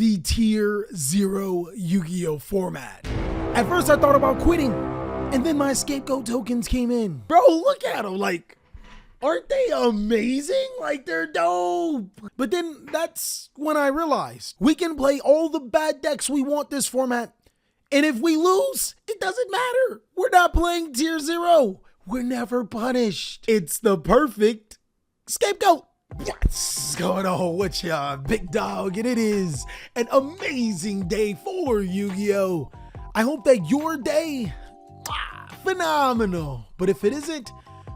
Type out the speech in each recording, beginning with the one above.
the Tier 0 Yu-Gi-Oh format. At first I thought about quitting, and then my scapegoat tokens came in. Bro, look at them, like, aren't they amazing? Like, they're dope. But then that's when I realized we can play all the bad decks we want this format. And if we lose, it doesn't matter. We're not playing Tier 0. We're never punished. It's the perfect scapegoat. What's going on with ya, big dog? And it is an amazing day for Yu-Gi-Oh! I hope that your day, phenomenal. But if it isn't,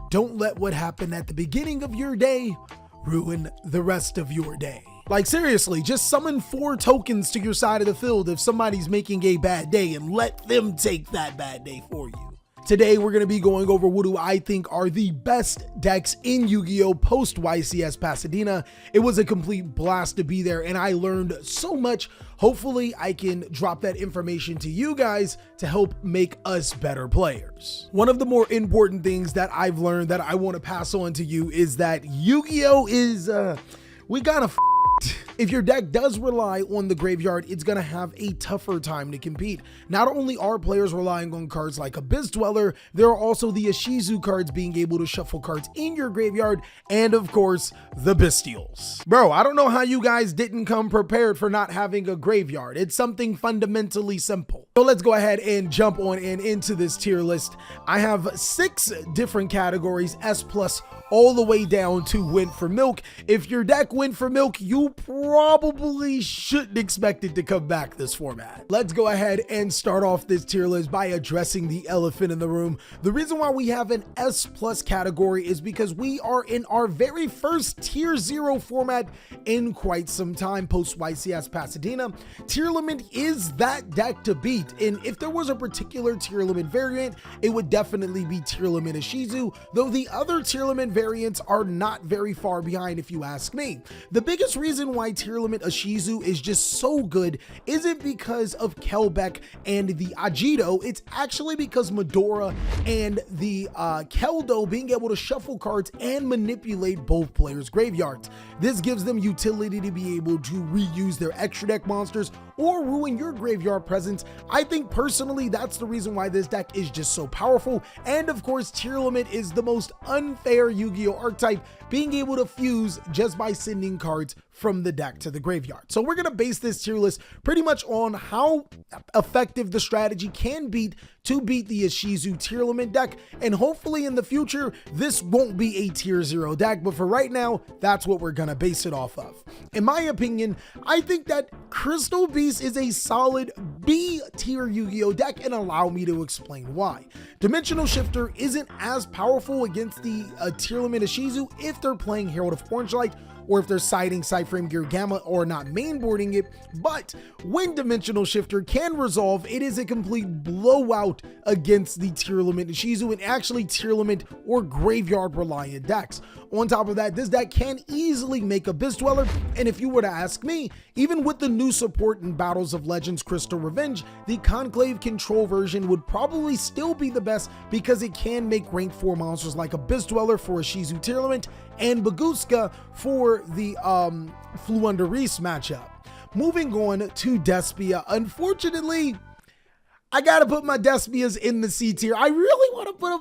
don't let what happened at the beginning of your day ruin the rest of your day. Like, seriously, just summon 4 tokens to your side of the field if somebody's making a bad day and let them take that bad day for you. Today, we're going to be going over what do I think are the best decks in Yu-Gi-Oh! Post YCS Pasadena. It was a complete blast to be there, and I learned so much. Hopefully, I can drop that information to you guys to help make us better players. One of the more important things that I've learned that I want to pass on to you is that Yu-Gi-Oh! is, we gotta if your deck does rely on the graveyard, it's going to have a tougher time to compete. Not only are players relying on cards like Abyss Dweller, there are also the Ishizu cards being able to shuffle cards in your graveyard, and of course, the Bestials. Bro, I don't know how you guys didn't come prepared for not having a graveyard. It's something fundamentally simple. So let's go ahead and jump on into this tier list. I have 6 different categories, S+, all the way down to Went for Milk. If your deck went for milk, you probably shouldn't expect it to come back this format. Let's go ahead and start off this tier list by addressing the elephant in the room. The reason why we have an S+ category is because we are in our very first Tier 0 format in quite some time post YCS Pasadena. Tearlament is that deck to beat, and if there was a particular Tearlament variant, it would definitely be Tearlament Ishizu, though the other Tearlament variants are not very far behind if you ask me. The biggest reason why Tearlament Ishizu is just so good isn't because of Kelbeck and the Agito, it's actually because Medora and the Keldo being able to shuffle cards and manipulate both players' graveyards. This gives them utility to be able to reuse their extra deck monsters or ruin your graveyard presence. I think personally that's the reason why this deck is just so powerful, and of course Tearlament is the most unfair Yu-Gi-Oh! Archetype, being able to fuse just by sending cards from the deck to the graveyard. So we're going to base this tier list pretty much on how effective the strategy can be to beat the Ishizu Tearlament deck, and hopefully in the future this won't be a Tier 0 deck, but for right now that's what we're going to base it off of. In my opinion, I think that Crystal Beast is a solid B tier Yu-Gi-Oh! Deck, and allow me to explain why. Dimensional Shifter isn't as powerful against the Tearlament Ishizu if they're playing Herald of Orange Light, or if they're siding Sideframe Gear Gamma or not mainboarding it, but when Dimensional Shifter can resolve, it is a complete blowout against the Tearlament Ishizu and actually Tearlament or Graveyard reliant decks. On top of that, this deck can easily make Abyss Dweller, and if you were to ask me, even with the new support in Battles of Legends Crystal Revenge, the Conclave Control version would probably still be the best because it can make rank 4 monsters like Abyss Dweller for Ishizu Tearlament and Baguska for the Floowandereeze matchup. Moving on to Despia. Unfortunately, I gotta put my Despias in the C tier. I really want to put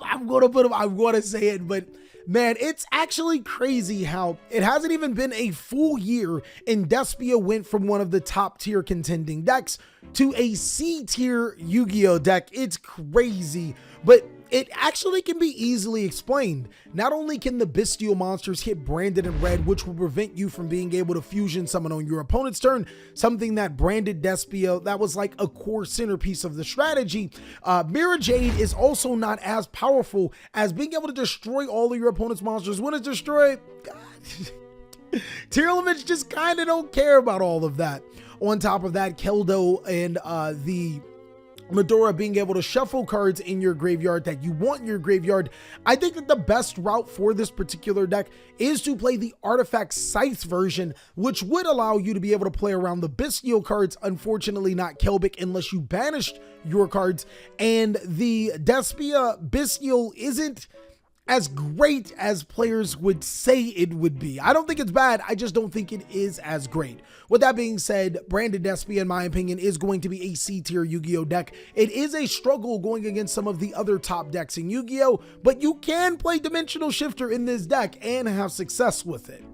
them. I'm gonna say it, but man, it's actually crazy how it hasn't even been a full year and Despia went from one of the top tier contending decks to a C tier Yu-Gi-Oh! Deck. It's crazy, but it actually can be easily explained. Not only can the bestial monsters hit branded in red, which will prevent you from being able to fusion summon on your opponent's turn, something that branded Despia, that was like a core centerpiece of the strategy. Mirror Jade is also not as powerful as being able to destroy all of your opponent's monsters. When it's destroyed, God, Tearlaments just kind of don't care about all of that. On top of that, Keldo and the Medora being able to shuffle cards in your graveyard that you want in your graveyard. I think that the best route for this particular deck is to play the Artifact Scythe version, which would allow you to be able to play around the Bestial cards. Unfortunately, not Kelbeck unless you banished your cards. And the Despia Bestial isn't as great as players would say it would be. I don't think it's bad, I just don't think it is as great. With that being said, Branded Despia, in my opinion, is going to be a C-tier Yu-Gi-Oh deck. It is a struggle going against some of the other top decks in Yu-Gi-Oh, but you can play Dimensional Shifter in this deck and have success with it.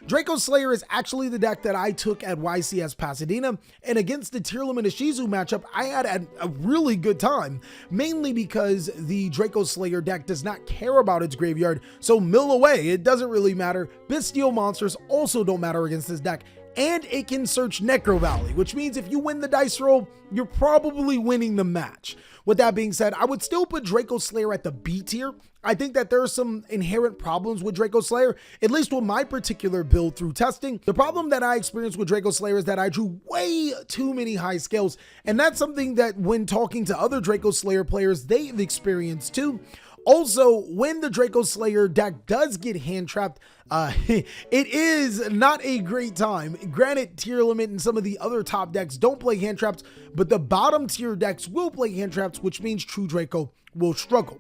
Draco Slayer is actually the deck that I took at YCS Pasadena, and against the Tier Limit Ishizu matchup, I had a really good time, mainly because the Draco Slayer deck does not care about its graveyard, so mill away, it doesn't really matter. Bestial monsters also don't matter against this deck, and it can search Necro Valley, which means if you win the dice roll, you're probably winning the match. With that being said, I would still put Draco Slayer at the B tier. I think that there are some inherent problems with Draco Slayer, at least with my particular build through testing. The problem that I experienced with Draco Slayer is that I drew way too many high scales, and that's something that when talking to other Draco Slayer players, they've experienced too. Also, when the Draco Slayer deck does get hand trapped, it is not a great time. Granted, Tier Limit and some of the other top decks don't play hand traps, but the bottom tier decks will play hand traps, which means True Draco will struggle.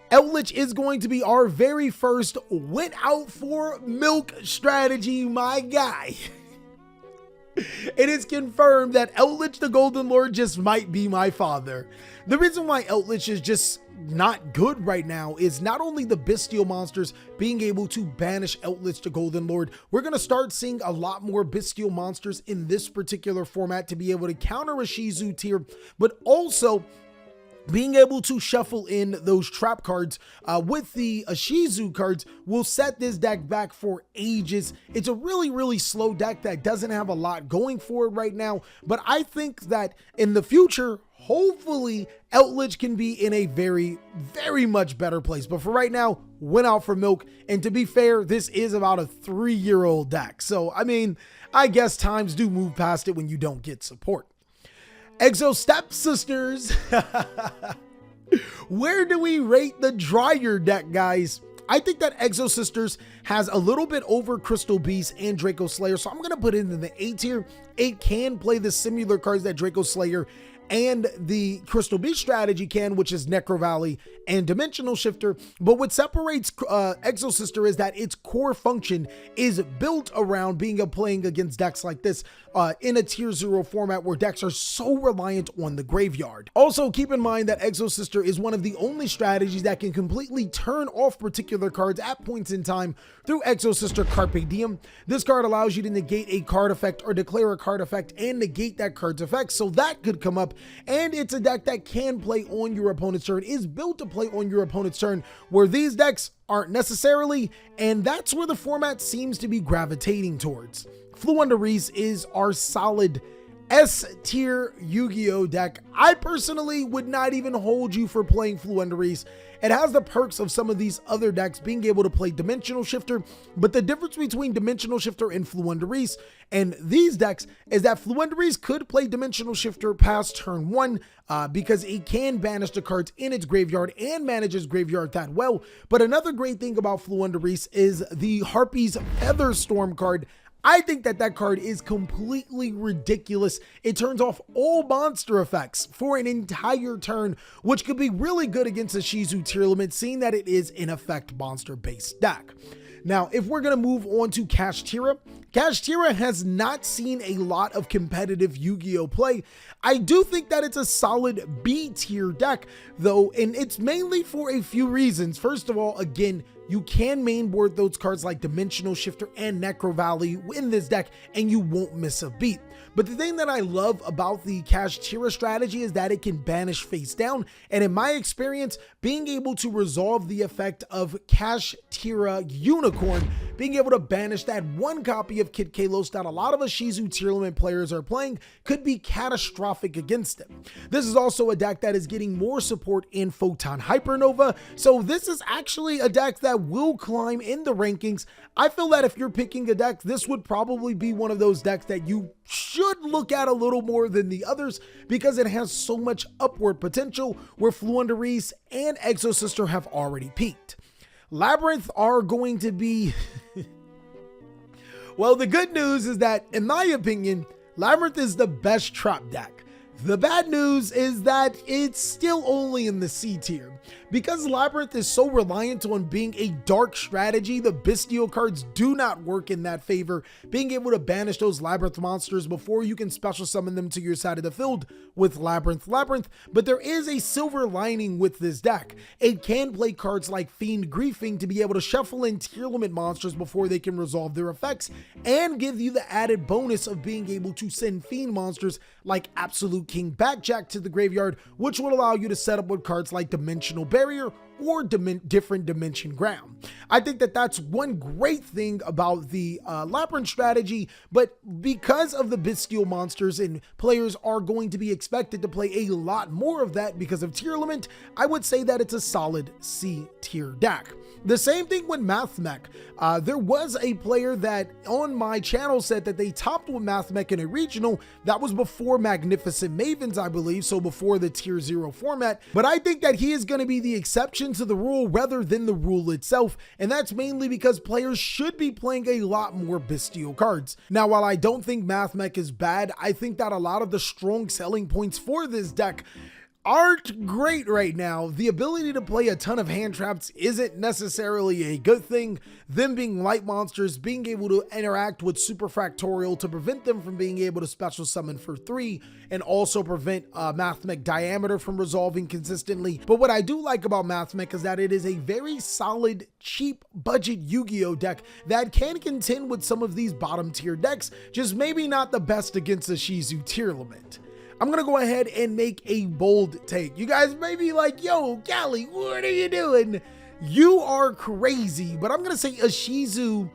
Eldlich is going to be our very first went out for milk strategy, my guy. It is confirmed that Eldlich the Golden Lord just might be my father. The reason why Eldlich is just not good right now is not only the bestial monsters being able to banish Eldlich the Golden Lord, we're going to start seeing a lot more bestial monsters in this particular format to be able to counter a Shizu tier, but also being able to shuffle in those trap cards with the Shizu cards will set this deck back for ages. It's a really slow deck that doesn't have a lot going for it right now, but I think that in the future, hopefully Eldlich can be in a very much better place. But for right now, went out for milk. And to be fair, this is about a 3-year-old deck. So, I mean, I guess times do move past it when you don't get support. Exo Sisters. Where do we rate the Dryer deck, guys? I think that Exo Sisters has a little bit over Crystal Beast and Draco Slayer, so I'm going to put it in the A tier. It can play the similar cards that Draco Slayer and the Crystal Beast strategy can, which is Necro Valley and Dimensional Shifter. But what separates Exo Sister is that its core function is built around being playing against decks like this in a tier 0 format where decks are so reliant on the graveyard. Also, keep in mind that Exo Sister is one of the only strategies that can completely turn off particular cards at points in time through Exo Sister Carpe Diem. This card allows you to negate a card effect or declare a card effect and negate that card's effect, so that could come up. And it's a deck that can play on your opponent's turn, is built to play on your opponent's turn, where these decks aren't necessarily, and that's where the format seems to be gravitating towards. Floowandereeze is our solid S-tier Yu-Gi-Oh deck. I personally would not even hold you for playing Floowandereeze. It has the perks of some of these other decks being able to play Dimensional Shifter, but the difference between Dimensional Shifter and Floowandereeze and these decks is that Floowandereeze could play Dimensional Shifter past turn 1 because it can banish the cards in its graveyard and manages graveyard that well. But another great thing about Floowandereeze is the Harpy's Featherstorm card. I think that that card is completely ridiculous. It turns off all monster effects for an entire turn, which could be really good against a Shizu tier limit, seeing that it is an effect monster based deck. Now, if we're going to move on to Kashtira, Kashtira has not seen a lot of competitive Yu-Gi-Oh play. I do think that it's a solid B tier deck though, and it's mainly for a few reasons. First of all, again, you can mainboard those cards like Dimensional Shifter and Necro Valley in this deck and you won't miss a beat. But the thing that I love about the Kashtira strategy is that it can banish face down, and in my experience, being able to resolve the effect of Kashtira Unicorn, being able to banish that one copy of Kid Kalos that a lot of Shizu tier limit players are playing could be catastrophic against them. This is also a deck that is getting more support in Photon Hypernova, so this is actually a deck that will climb in the rankings. I feel that if you're picking a deck, this would probably be one of those decks that you should look at a little more than the others because it has so much upward potential, where Floowandereeze and Exo Sister have already peaked. Labyrinth are going to be well, the good news is that, in my opinion, Labyrinth is the best trap deck. The bad news is that it's still only in the C tier, Because Labyrinth is so reliant on being a dark strategy, the Bestial cards do not work in that favor, being able to banish those Labyrinth monsters before you can special summon them to your side of the field with Labyrinth. But there is a silver lining with this deck. It can play cards like Fiend Griefing to be able to shuffle in tier limit monsters before they can resolve their effects, and give you the added bonus of being able to send Fiend monsters like Absolute King Backjack to the graveyard, which will allow you to set up with cards like Dimensional Barrier or different dimension ground. I think that that's one great thing about the Labyrinth strategy, but because of the Bestial monsters and players are going to be expected to play a lot more of that because of tier limit, I would say that it's a solid C tier deck. The same thing with Mathmech. There was a player that on my channel said that they topped with Mathmech in a regional. That was before Magnificent Mavens, I believe, so before the tier 0 format. But I think that he is going to be the exception to the rule rather than the rule itself, and that's mainly because players should be playing a lot more Bestial cards. Now, while I don't think Mathmech is bad, I think that a lot of the strong selling points for this deck aren't great right now. The ability to play a ton of hand traps isn't necessarily a good thing. Them being light monsters, being able to interact with Super Fractorial to prevent them from being able to special summon for 3, and also prevent Mathmech Diameter from resolving consistently. But what I do like about Mathmech is that it is a very solid, cheap budget Yu-Gi-Oh deck that can contend with some of these bottom tier decks, just maybe not the best against the Shizu tier limit. I'm going to go ahead and make a bold take. You guys may be like, yo, Cali, what are you doing? You are crazy. But I'm going to say Shizu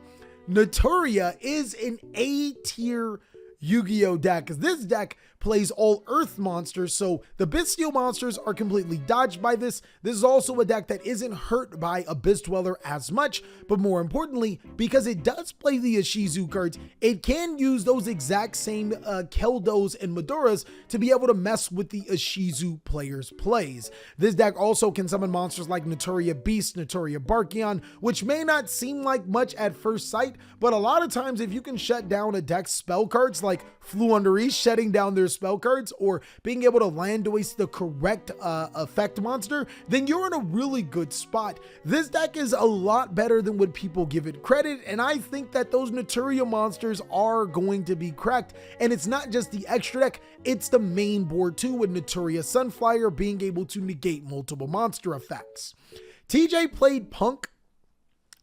Naturia is an A tier Yu-Gi-Oh deck, because this deck plays all earth monsters, so the Bestial monsters are completely dodged by this. This is also a deck that isn't hurt by Abyss Dweller as much, but more importantly, because it does play the Ishizu cards, it can use those exact same Keldos and Maduras to be able to mess with the Ishizu players' plays. This deck also can summon monsters like Naturia Beast, Naturia Barkion, which may not seem like much at first sight, but a lot of times if you can shut down a deck's spell cards like Floowandereeze shutting down their spell cards, or being able to land waste the correct effect monster, then you're in a really good spot. This deck is a lot better than what people give it credit, and I think that those Naturia monsters are going to be cracked. And it's not just the extra deck, it's the main board too, with Naturia Sunflyer being able to negate multiple monster effects. TJ played Punk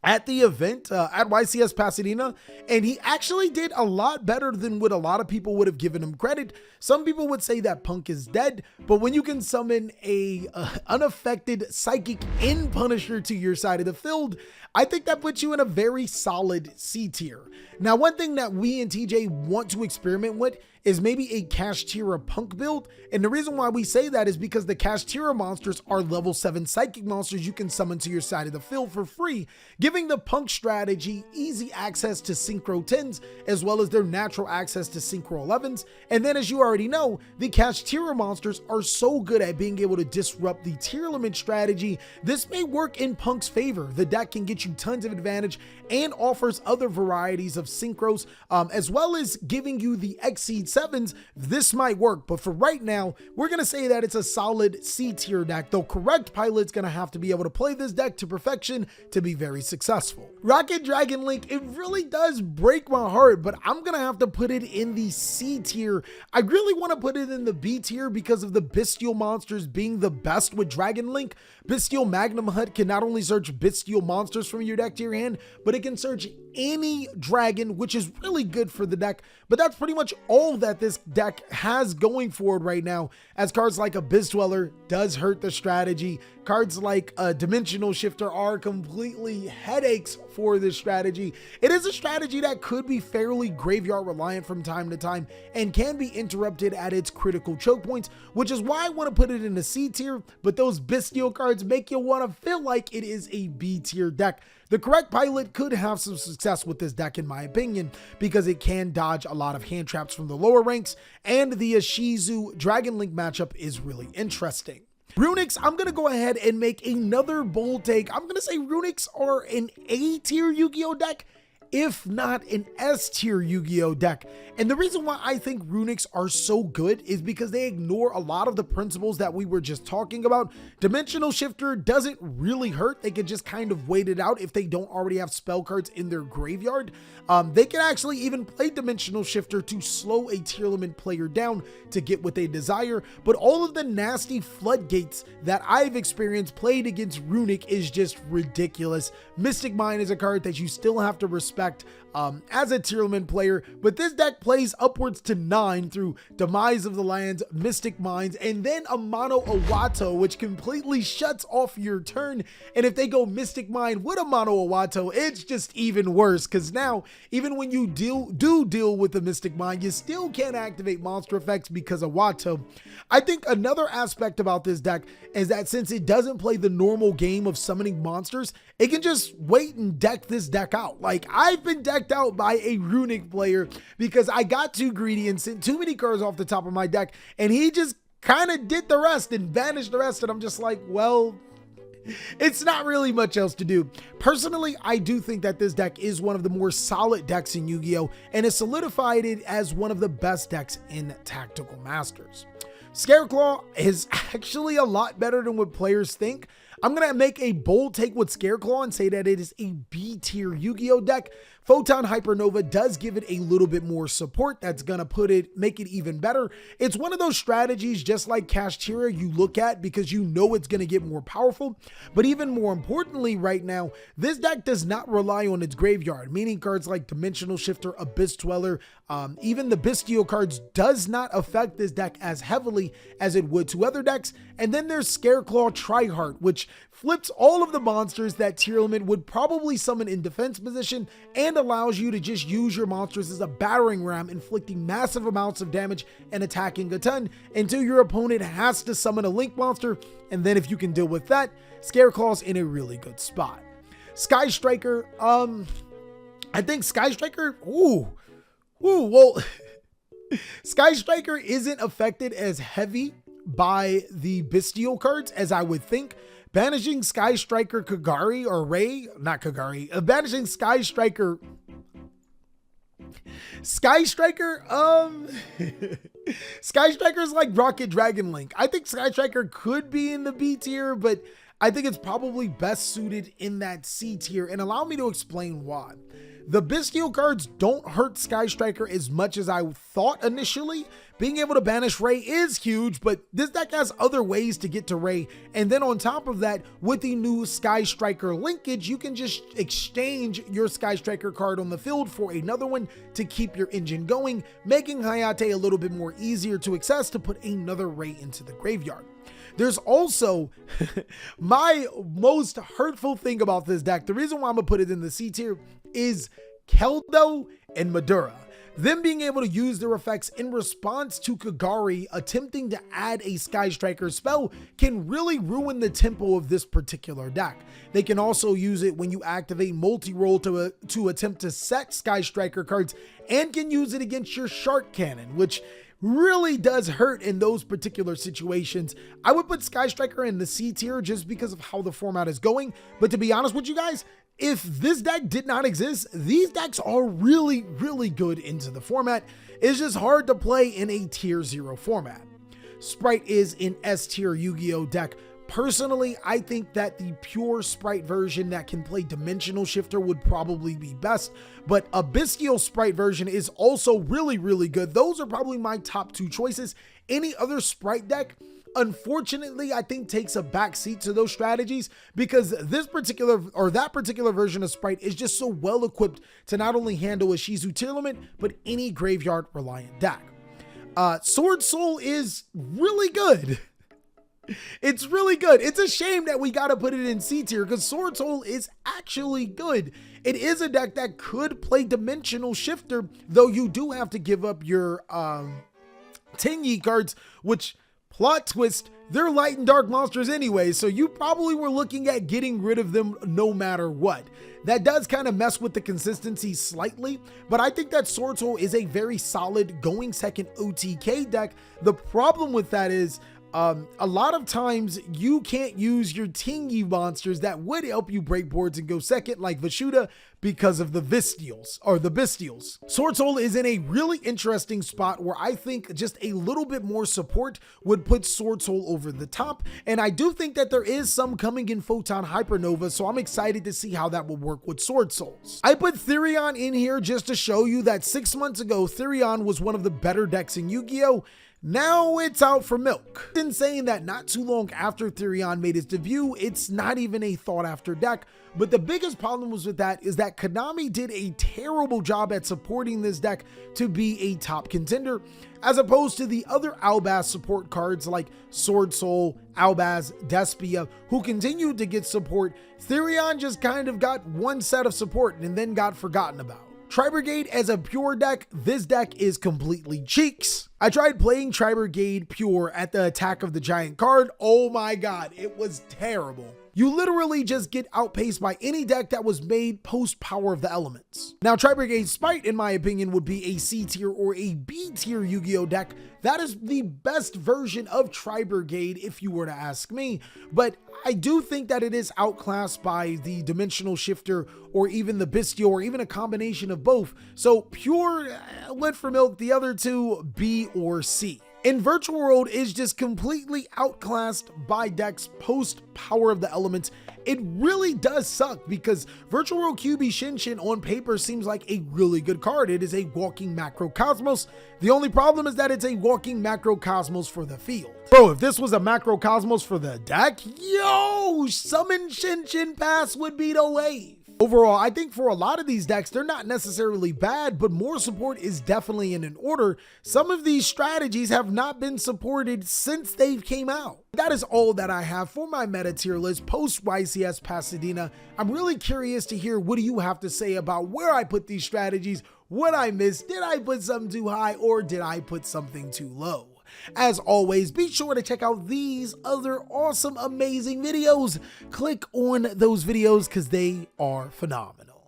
at the event at YCS Pasadena, and he actually did a lot better than what a lot of people would have given him credit. Some people would say that Punk is dead, but when you can summon a unaffected Psychic in Punisher to your side of the field, I think that puts you in a very solid C tier. Now, one thing that we and TJ want to experiment with is maybe a Kashtira Punk build, and the reason why we say that is because the Kashtira monsters are level 7 Psychic monsters you can summon to your side of the field for free, giving the Punk strategy easy access to Synchro 10s, as well as their natural access to Synchro 11s. And then, as you already know, the Kashtira monsters are so good at being able to disrupt the tier limit strategy. This may work in Punk's favor. The deck can get you tons of advantage and offers other varieties of Synchros, as well as giving you the Exceed 7s. This might work, but for right now, we're going to say that it's a solid C tier deck, though correct pilot's going to have to be able to play this deck to perfection to be very successful. Rocket Dragon Link, it really does break my heart, but I'm going to have to put it in the C tier. I really want to put it in the B tier because of the Bestial monsters being the best with Dragon Link. Bestial Magnum Hut can not only search Bestial monsters from your deck to your hand, but it can search any dragon, which is really good for the deck. But that's pretty much all that this deck has going for it right now, as cards like Abyss Dweller does hurt the strategy. Cards like Dimensional Shifter are completely headaches for this strategy. It is a strategy that could be fairly graveyard reliant from time to time and can be interrupted at its critical choke points, which is why I want to put it in the C tier, but those Bestial cards make you want to feel like it is a B tier deck. The correct pilot could have some success with this deck in my opinion, because it can dodge a lot of hand traps from the lower ranks, and the Ishizu Dragon Link matchup is really interesting. Runicks, I'm going to go ahead and make another bold take. I'm going to say Runicks are an A tier Yu-Gi-Oh deck, if not an S tier Yu-Gi-Oh deck. And the reason why I think Runicks are so good is because they ignore a lot of the principles that we were just talking about. Dimensional Shifter doesn't really hurt. They could just kind of wait it out if they don't already have spell cards in their graveyard. They can actually even play Dimensional Shifter to slow a tier limit player down to get what they desire. But all of the nasty floodgates that I've experienced played against Runick is just ridiculous. Mystic Mine is a card that you still have to respect as a tier limit player, but this deck plays upwards to 9 through Demise of the Lands, Mystic Mines, and then a Mono Awato, which completely shuts off your turn. And if they go Mystic Mine with a Mono Awato, it's just even worse, because now, even when you deal with the Mystic Mine, you still can't activate monster effects because of Awato. I think another aspect about this deck is that since it doesn't play the normal game of summoning monsters, it can just wait and deck this deck out. Like, I've been decked out by a Runick player because I got too greedy and sent too many cards off the top of my deck, and he just kind of did the rest and banished the rest, and I'm just like, well, it's not really much else to do. Personally, I do think that this deck is one of the more solid decks in Yu-Gi-Oh! And has solidified it as one of the best decks in Tactical Masters. Scareclaw is actually a lot better than what players think. I'm going to make a bold take with Scareclaw and say that it is a B tier Yu-Gi-Oh deck. Photon Hypernova does give it a little bit more support. That's going to make it even better. It's one of those strategies, just like Kashtira, you look at because you know it's going to get more powerful. But even more importantly right now, this deck does not rely on its graveyard, meaning cards like Dimensional Shifter, Abyss Dweller, even the Bestial cards does not affect this deck as heavily as it would to other decks. And then there's Scareclaw Tryhard, which flips all of the monsters that tier limit would probably summon in defense position and allows you to just use your monsters as a battering ram, inflicting massive amounts of damage and attacking a ton until your opponent has to summon a Link monster. And then if you can deal with that, Scareclaw's in a really good spot. Sky Striker, I think Sky Striker, well, Sky Striker isn't affected as heavy by the Bestial cards as I would think. Banishing Sky Striker Kagari or Ray, not Kagari, banishing Sky Striker, Sky Striker is like Rocket Dragon Link. I think Sky Striker could be in the B tier, but I think it's probably best suited in that C tier, and allow me to explain why. The Bestial cards don't hurt Sky Striker as much as I thought initially. Being able to banish Ray is huge, but this deck has other ways to get to Ray. And then on top of that, with the new Sky Striker linkage, you can just exchange your Sky Striker card on the field for another one to keep your engine going, making Hayate a little bit more easier to access to put another Ray into the graveyard. There's also my most hurtful thing about this deck. The reason why I'm gonna put it in the C tier is Keldo and Madura. Them being able to use their effects in response to Kagari attempting to add a Sky Striker spell can really ruin the tempo of this particular deck. They can also use it when you activate multi-roll to attempt to set Sky Striker cards, and can use it against your Shark Cannon, which really does hurt in those particular situations. I would put Sky Striker in the C tier just because of how the format is going, but to be honest with you guys, if this deck did not exist, these decks are really, really good into the format. It's just hard to play in a tier 0 format. Sprite is an S tier Yu-Gi-Oh deck. Personally, I think that the pure Sprite version that can play Dimensional Shifter would probably be best, but a Bestial Sprite version is also really, really good. Those are probably my top 2 choices. Any other Sprite deck, unfortunately, I think takes a backseat to those strategies because this particular or that particular version of Sprite is just so well equipped to not only handle a Shizu tier limit, but any graveyard reliant deck. Sword Soul is really good. It's really good. It's a shame that we got to put it in C tier because Sword Soul is actually good. It is a deck that could play Dimensional Shifter, though you do have to give up your Tenyi cards, which, plot twist, they're light and dark monsters anyway, so you probably were looking at getting rid of them no matter what. That does kind of mess with the consistency slightly, but I think that Sword Soul is a very solid going second OTK deck. The problem with that is a lot of times you can't use your Tingy monsters that would help you break boards and go second, like Vashuda, because of the Bestials. Sword Soul is in a really interesting spot where I think just a little bit more support would put Sword Soul over the top, and I do think that there is some coming in Photon Hypernova, so I'm excited to see how that will work with Sword Souls. I put Therion in here just to show you that 6 months ago, Therion was one of the better decks in Yu-Gi-Oh! Now it's out for milk. In saying that, not too long after Therion made his debut, it's not even a thought after deck, but the biggest problem was with that is that Konami did a terrible job at supporting this deck to be a top contender, as opposed to the other Albaz support cards like Sword Soul, Albaz, Despia, who continued to get support. Therion just kind of got one set of support and then got forgotten about. Tri-Brigade as a pure deck, this deck is completely cheeks. I tried playing Tri-Brigade pure at the Attack of the Giant card. Oh my god, it was terrible. You literally just get outpaced by any deck that was made post Power of the Elements. Now, Tri-Brigade Spite, in my opinion, would be a C tier or a B tier Yu-Gi-Oh deck. That is the best version of Tri-Brigade if you were to ask me, but I do think that it is outclassed by the Dimensional Shifter or even the Bestial or even a combination of both. So pure went for milk, the other two B or C. And Virtual World is just completely outclassed by decks post Power of the Elements. It really does suck because Virtual World QB Shinshin on paper seems like a really good card. It is a walking macrocosmos. The only problem is that it's a walking macrocosmos for the field. Bro, if this was a macrocosmos for the deck, yo, Summon Shinshin Pass would be the wave. Overall, I think for a lot of these decks, they're not necessarily bad, but more support is definitely in order. Some of these strategies have not been supported since they've came out. That is all that I have for my meta tier list post YCS Pasadena. I'm really curious to hear what do you have to say about where I put these strategies, what I missed, did I put something too high or did I put something too low? As always, be sure to check out these other awesome, amazing videos. Click on those videos because they are phenomenal.